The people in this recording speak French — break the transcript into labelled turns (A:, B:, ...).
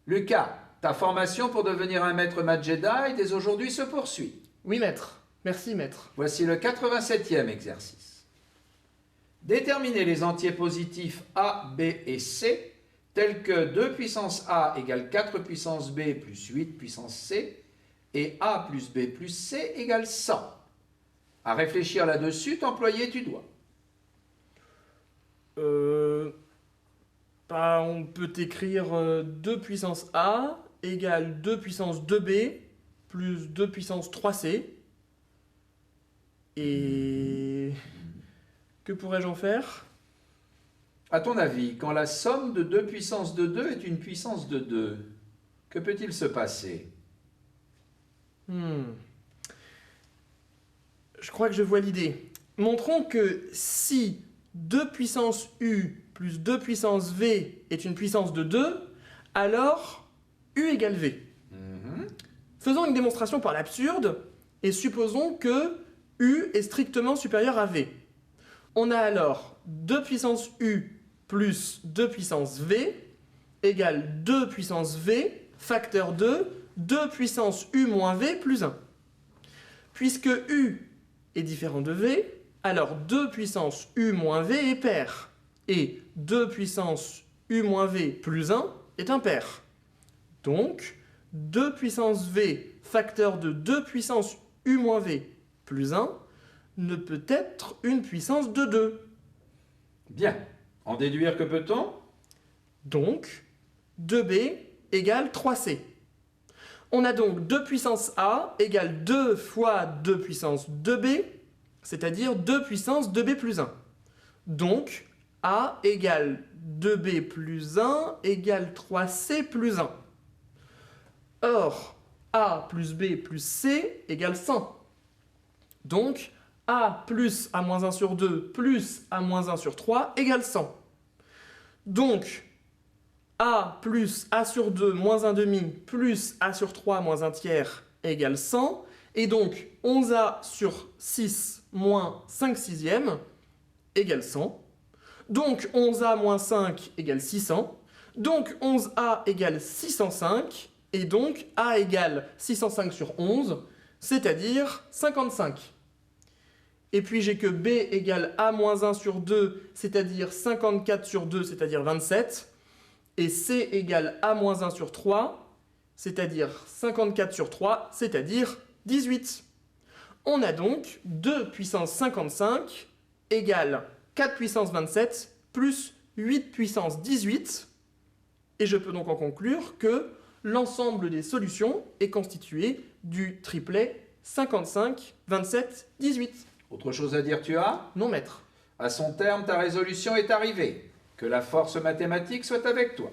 A: Lucas, ta formation pour devenir un maître Math Jedi dès aujourd'hui se poursuit.
B: Oui, maître. Merci, maître.
A: Voici le 87e exercice. Déterminer les entiers positifs A, B et C, tels que 2 puissance A égale 4 puissance B plus 8 puissance C, et A plus B plus C égale 100. À réfléchir là-dessus, t'employer du doigt.
B: On peut écrire 2 puissance A égale 2 puissance 2B plus 2 puissance 3C. Et que pourrais-je en faire?
A: À ton avis, quand la somme de 2 puissance de 2 est une puissance de 2, que peut-il se passer?
B: Je crois que je vois l'idée. Montrons que si 2 puissance U plus 2 puissance V est une puissance de 2, alors U égale V. Faisons une démonstration par l'absurde et supposons que U est strictement supérieur à V. On a alors 2 puissance U plus 2 puissance V égale 2 puissance V facteur 2 puissance U moins V plus 1. Puisque U est différent de V, alors 2 puissance U moins V est pair. Et 2 puissance U moins V plus 1 est impair. Donc, 2 puissance V facteur de 2 puissance U moins V plus 1 ne peut être une puissance de 2.
A: Bien. En déduire que peut-on?
B: Donc, 2B égale 3C. On a donc 2 puissance A égale 2 fois 2 puissance 2B, c'est-à-dire 2 puissance 2B plus 1. Donc, A égale 2B plus 1 égale 3C plus 1. Or, A plus B plus C égale 100. Donc, A plus A moins 1 sur 2 plus A moins 1 sur 3 égale 100. Donc, A plus A sur 2 moins 1 demi plus A sur 3 moins 1 tiers égale 100. Et donc, 11A sur 6 moins 5 sixièmes égale 100. Donc, 11A moins 5 égale 600. Donc, 11A égale 605. Et donc, A égale 605 sur 11, c'est-à-dire 55. Et puis, j'ai que B égale A moins 1 sur 2, c'est-à-dire 54 sur 2, c'est-à-dire 27. Et C égale A moins 1 sur 3, c'est-à-dire 54 sur 3, c'est-à-dire 18. On a donc 2 puissance 55 égale 4 puissance 27 plus 8 puissance 18. Et je peux donc en conclure que l'ensemble des solutions est constitué du triplet 55, 27, 18.
A: Autre chose à dire tu as?
B: Non, maître.
A: À son terme, ta résolution est arrivée. Que la force mathématique soit avec toi.